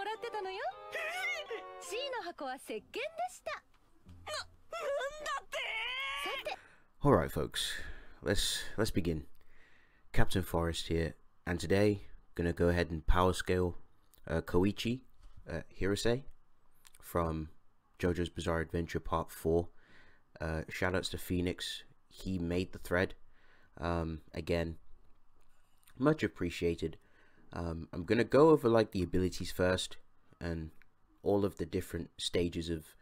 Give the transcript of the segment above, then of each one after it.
もらってたのよ。C の箱は石鹸でした。なんだって。さて。Alright folks, let's begin. Captain Forest here, and today gonna go ahead and power scale Koichi, Hirose from JoJo's Bizarre Adventure Part 4. Shoutouts to Phoenix, he made the thread. Again, much appreciated. I'm gonna go over like the abilities first and all of the different stages of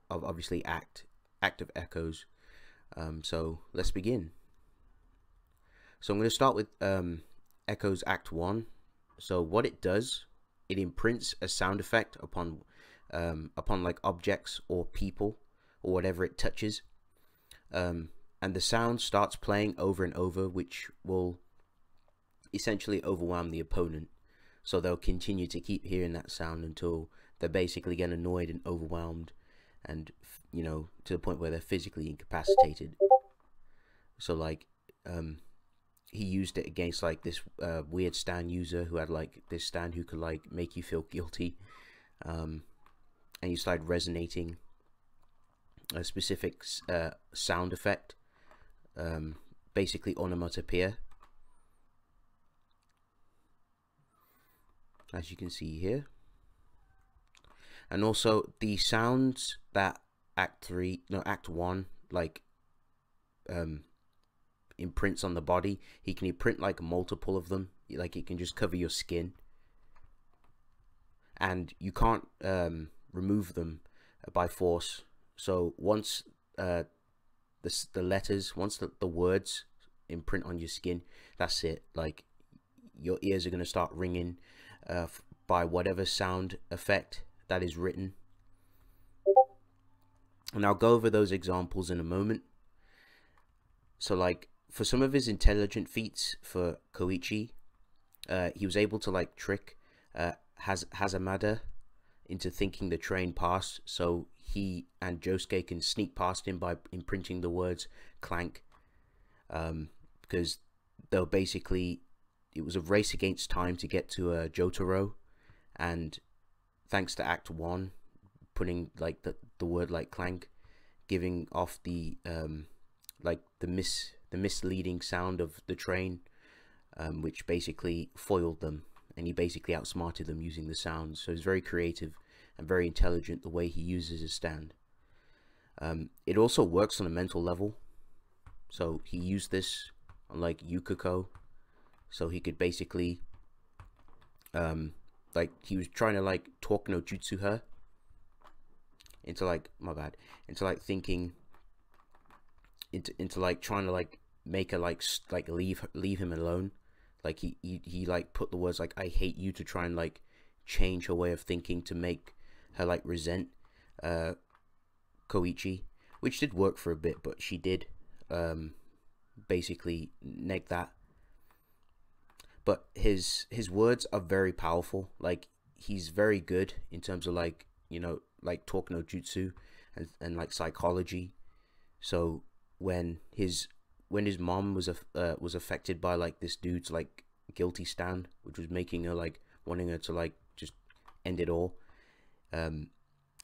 obviously active echoes. So let's begin. So I'm going to start with Echoes Act 1. So what it does, it imprints a sound effect upon like objects or people or whatever it touches, and the sound starts playing over and over, which will essentially overwhelm the opponent. So they'll continue to keep hearing that sound until they're basically getting annoyed and overwhelmed, and you know, to the point where they're physically incapacitated. So like he used it against like this weird stand user who had like this stand who could like make you feel guilty, and you started resonating a specific sound effect, basically onomatopoeia, as you can see here. And also the sounds that Act 1 like imprints on the body, he can imprint like multiple of them. Like it can just cover your skin, and you can't remove them by force. So once the letters, once the words imprint on your skin, that's it. Like your ears are going to start ringing by whatever sound effect that is written. And I'll go over those examples in a moment. So like for some of his intelligent feats for Koichi, he was able to like trick Hazamada into thinking the train passed, so he and Josuke can sneak past him by imprinting the words clank, because they'll basically, it was a race against time to get to Jotaro, and thanks to Act 1 putting like the word like clank, giving off the like the misleading sound of the train, which basically foiled them, and he basically outsmarted them using the sounds. So he's very creative and very intelligent the way he uses his stand. It also works on a mental level, so he used this on like Yukiko, so he could basically like he was trying to like talk no jutsu her into like into like thinking into like trying to like make her like leave him alone. Like he like put the words like I hate you to try and like change her way of thinking to make her like resent Koichi, which did work for a bit, but she did basically neg that. But his words are very powerful. Like he's very good in terms of like, you know, like talk no jutsu and like psychology. So when his mom was affected by like this dude's like guilty stand, which was making her like wanting her to like just end it all,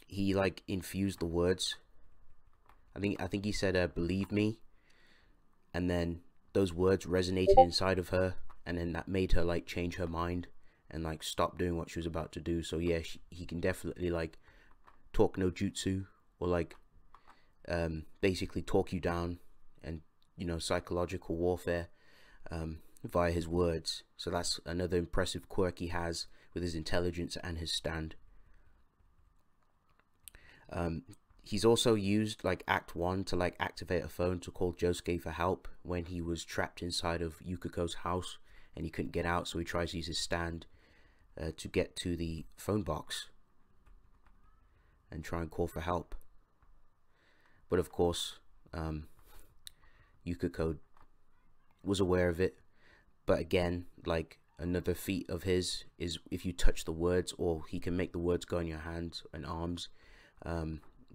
he like infused the words. I think he said believe me, and then those words resonated inside of her, and then that made her like change her mind and like stop doing what she was about to do. So yeah, he can definitely like talk no jutsu, or like basically talk you down, and you know, psychological warfare via his words. So that's another impressive quirk he has with his intelligence and his stand. He's also used like Act 1 to like activate a phone to call Josuke for help when he was trapped inside of Yukiko's house and he couldn't get out, so he tries to use his stand to get to the phone box and try and call for help. But of course Yukiko was aware of it. But again, like another feat of his is if you touch the words, or he can make the words go in your hands and arms,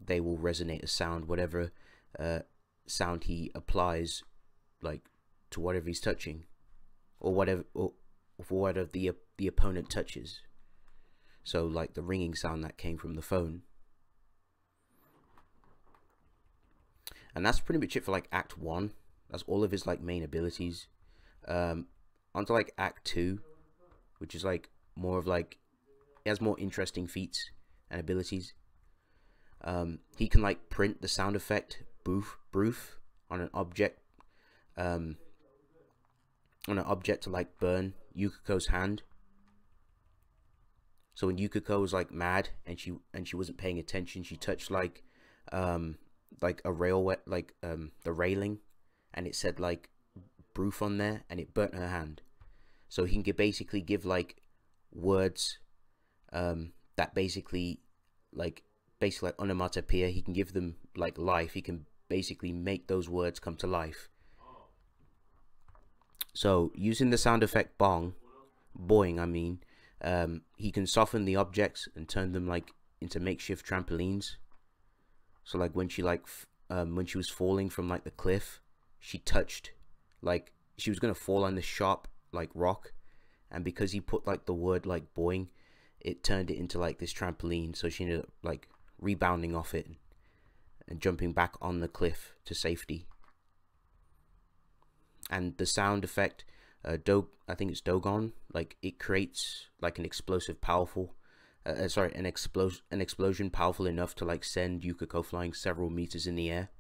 they will resonate a sound, whatever sound he applies like to whatever he's touching, or whatever the opponent touches. So like the ringing sound that came from the phone. And that's pretty much it for like Act 1. That's all of his like main abilities. Onto like Act 2, which is like more of like, he has more interesting feats and abilities. He can like print the sound effect "broof" on an object, to like burn Yukako's hand. So when Yukiko was like mad and she wasn't paying attention, she touched like a railway, like the railing, and it said like "broof" on there, and it burnt her hand. So he can basically give like words that basically like onomatopoeia. He can give them like life. He can basically make those words come to life. So using the sound effect boing, I mean, he can soften the objects and turn them like into makeshift trampolines. So like when she when she was falling from like the cliff, she touched, like she was gonna fall on this sharp like rock, and because he put like the word like boing, it turned it into like this trampoline. So she ended up like rebounding off it and jumping back on the cliff to safety. And the sound effect, I think it's Dogon, like it creates like an explosive powerful an explosion powerful enough to like send Yukiko flying several meters in the air.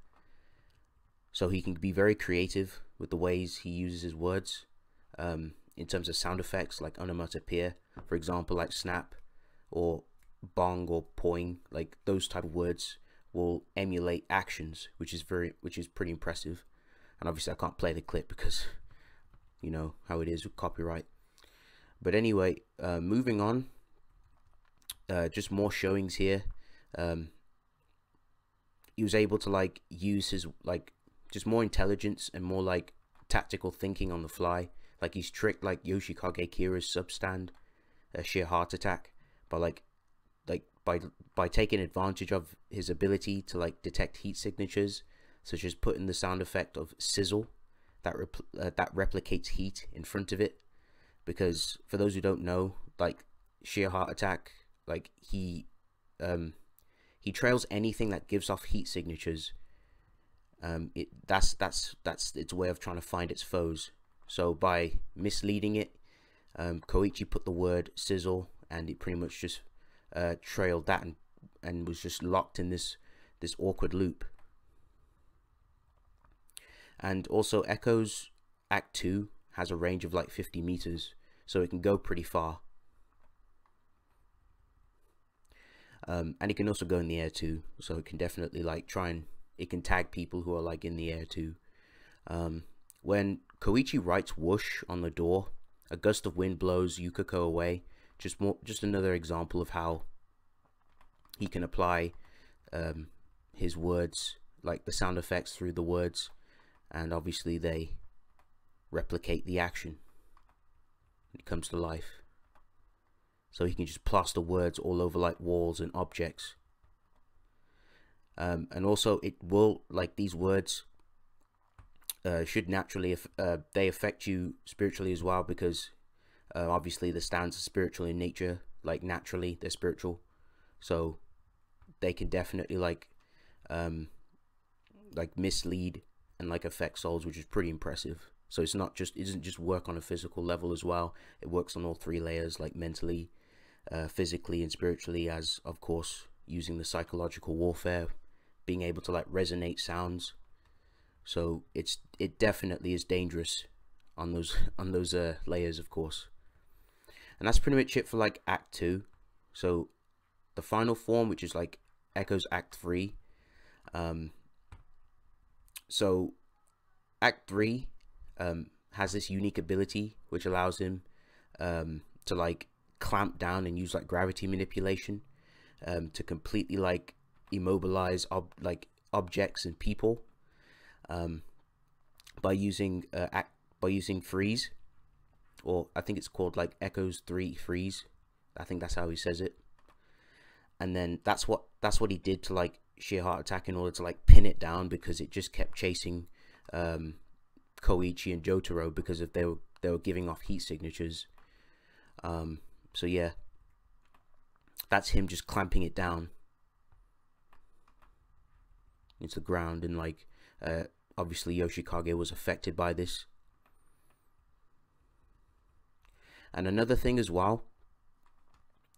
So he can be very creative with the ways he uses his words, in terms of sound effects like onomatopoeia, for example, like snap or bong or poing. Like those type of words will emulate actions, which is pretty impressive. And obviously I can't play the clip because you know how it is with copyright. But anyway, moving on, just more showings here. He was able to like use his like just more intelligence and more like tactical thinking on the fly. Like he's tricked like Yoshikage Kira's substand, sheer heart attack, by by taking advantage of his ability to like detect heat signatures, such as putting the sound effect of sizzle that replicates heat in front of it. Because for those who don't know, like sheer heart attack, like he trails anything that gives off heat signatures. That's its way of trying to find its foes. So by misleading it, Koichi put the word sizzle, and it pretty much just trailed that and was just locked in this awkward loop. And also Echo's Act 2 has a range of like 50 meters, so it can go pretty far. And it can also go in the air too, so it can definitely like it can tag people who are like in the air too. When Koichi writes whoosh on the door, a gust of wind blows Yukiko away. Just another example of how he can apply his words, like the sound effects through the words, and obviously they replicate the action. It comes to life. So he can just plaster words all over like walls and objects. And also it will, like these words should naturally, they affect you spiritually as well, because obviously the stands are spiritual in nature, like naturally they're spiritual. So they can definitely like mislead and like affect souls, which is pretty impressive. So it doesn't just work on a physical level as well. It works on all three layers, like mentally, physically, and spiritually, as of course using the psychological warfare, being able to like resonate sounds. So it definitely is dangerous on those layers, of course. And that's pretty much it for like Act 2. So the final form, which is like Echo's Act 3. So Act 3 has this unique ability which allows him to like clamp down and use like gravity manipulation to completely like immobilize objects and people by using freeze, or I think it's called like Echo's 3 freeze. I think that's how he says it. And then that's what he did to like sheer heart attack in order to like pin it down, because it just kept chasing Koichi and Jotaro because of they were giving off heat signatures. So yeah, that's him just clamping it down into the ground, and like obviously Yoshikage was affected by this. And another thing as well,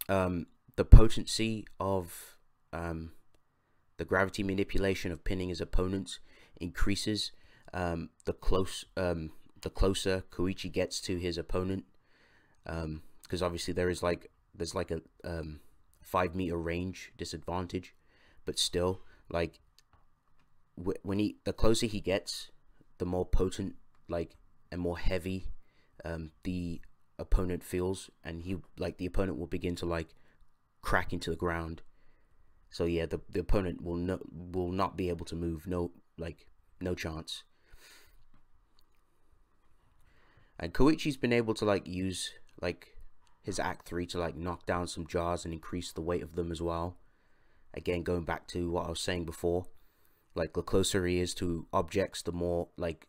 the potency of the gravity manipulation of pinning his opponents increases the closer Koichi gets to his opponent, because obviously there's like a 5-meter range disadvantage, but still, like the closer he gets, the more potent like and more heavy the opponent feels, and the opponent will begin to like crack into the ground. So yeah, the opponent will not be able to move. No chance. And Koichi's been able to like use like his Act 3 to like knock down some jars and increase the weight of them as well. Again, going back to what I was saying before, like the closer he is to objects, the more like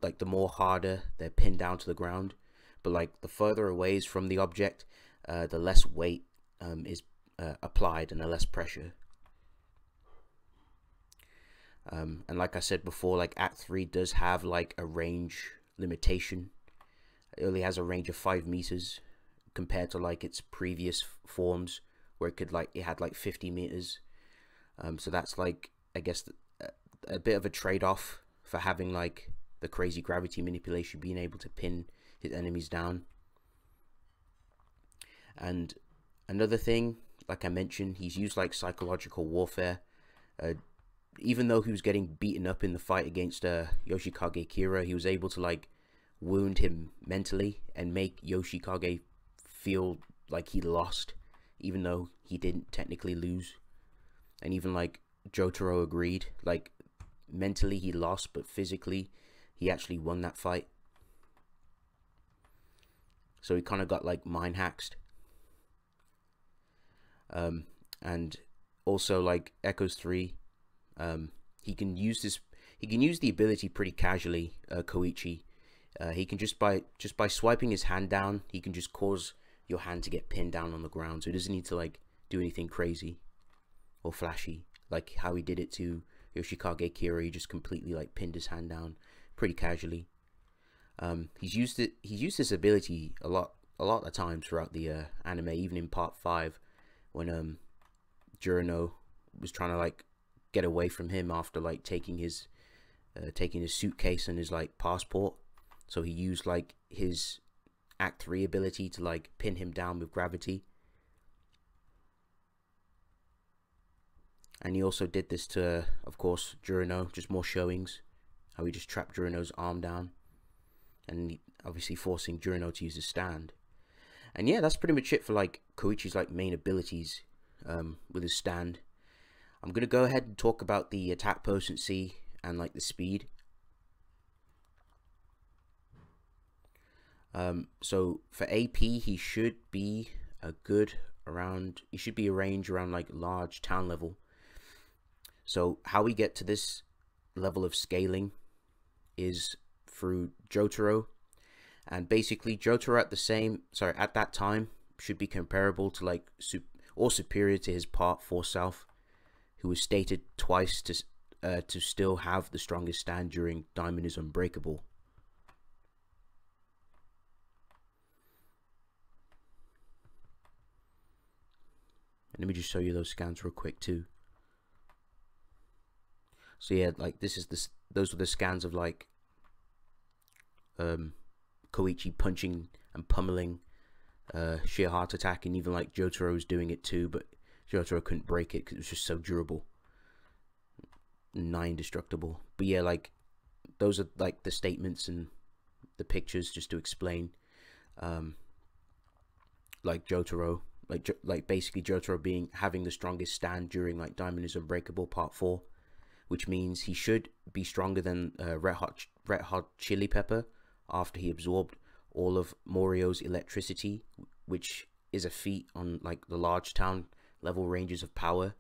the more harder they're pinned down to the ground. But like the further away is from the object, the less weight is applied and the less pressure. And like I said before, like Act 3 does have like a range limitation. It only has a range of 5 meters compared to like its previous forms where it had like 50 meters. So that's like, I guess, a bit of a trade-off for having like the crazy gravity manipulation, being able to pin his enemies down. And another thing, like I mentioned, he's used like psychological warfare. Even though he was getting beaten up in the fight against Yoshikage Kira, he was able to like wound him mentally and make Yoshikage feel like he lost, even though he didn't technically lose. And even like Jotaro agreed, like mentally he lost, but physically he actually won that fight. So he kind of got like mind hacked. And also like Echoes 3, he can use the ability pretty casually. Koichi, he can just by swiping his hand down, he can just cause your hand to get pinned down on the ground. So he doesn't need to like do anything crazy or flashy like how he did it to Yoshikage Kira. He just completely like pinned his hand down pretty casually. He's used this ability a lot of times throughout the anime, even in part 5 when Jurano was trying to like get away from him after like taking his suitcase and his like passport. So he used like his Act 3 ability to like pin him down with gravity. And he also did this to, of course, Jurano, just more showings, how he just trapped Jurano's arm down, and obviously forcing Jurano to use his stand. And yeah, that's pretty much it for like Koichi's like main abilities with his stand. I'm gonna go ahead and talk about the attack potency and like the speed. So for AP, he should be a range around like large town level. So how we get to this level of scaling is through Jotaro, and basically Jotaro at that time should be comparable to like or superior to his part 4 self, who was stated twice to still have the strongest stand during Diamond is Unbreakable. And let me just show you those scans real quick too. So yeah, like those were the scans of like Koichi punching and pummeling sheer heart attack, and even like Jotaro was doing it too, but Jotaro couldn't break it because it was just so durable, nigh indestructible. But yeah, like those are like the statements and the pictures just to explain like Jotaro, like basically Jotaro having the strongest stand during like Diamond is Unbreakable part 4, which means he should be stronger than Red Hot Chili Pepper after he absorbed all of Morio's electricity, which is a feat on like the large town level ranges of power.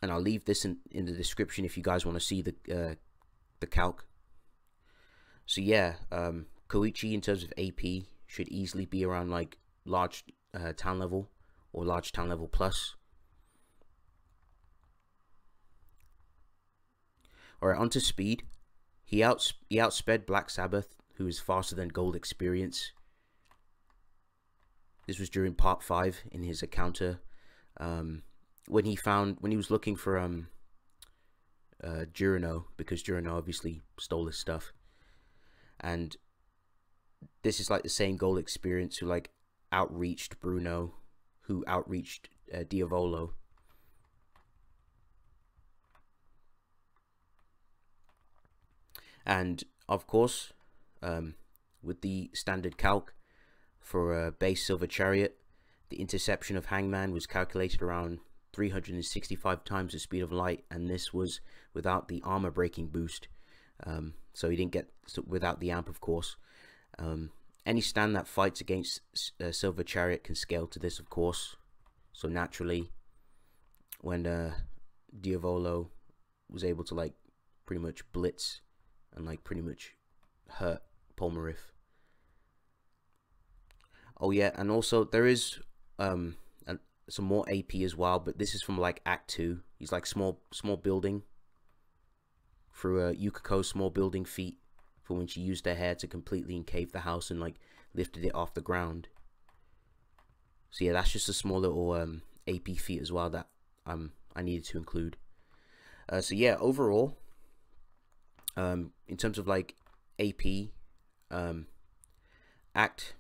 And I'll leave this in the description if you guys want to see the calc. So yeah, Koichi in terms of AP should easily be around like large town level or large town level plus. Alright, onto speed. He outsped Black Sabbath, who is faster than Gold Experience. This was during part 5 in his encounter. When he was looking for Jurino, because Jurino obviously stole his stuff. And this is like the same Gold Experience who like outreached Bruno, who outreached Diavolo. And of course, with the standard calc for base Silver Chariot, the interception of Hangman was calculated around 365 times the speed of light, and this was without the armor breaking boost. So he didn't get without the amp, of course. Any stand that fights against Silver Chariot can scale to this, of course. So naturally, when Diavolo was able to like pretty much blitz and like pretty much hurt Polnareff. Oh yeah, and also there is some more AP as well, but this is from like Act 2. He's like small building through Yukiko's small building feat, for when she used her hair to completely encave the house and like lifted it off the ground. So yeah, that's just a small little AP feat as well that I needed to include. So yeah, overall, in terms of like AP, Act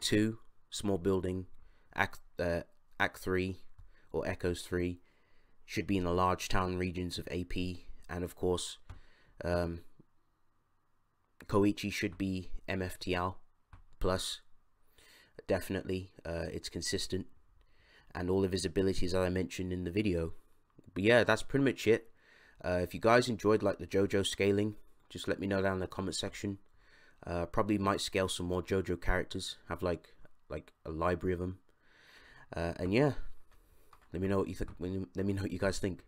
2, small building, Act 3 or Echoes 3 should be in the large town regions of AP, and of course Koichi should be MFTL plus. Definitely, it's consistent, and all of his abilities that I mentioned in the video. But yeah, that's pretty much it. If you guys enjoyed like the JoJo scaling, just let me know down in the comment section. Probably might scale some more JoJo characters, have like a library of them. And yeah, let me know what you think. Let me know what you guys think.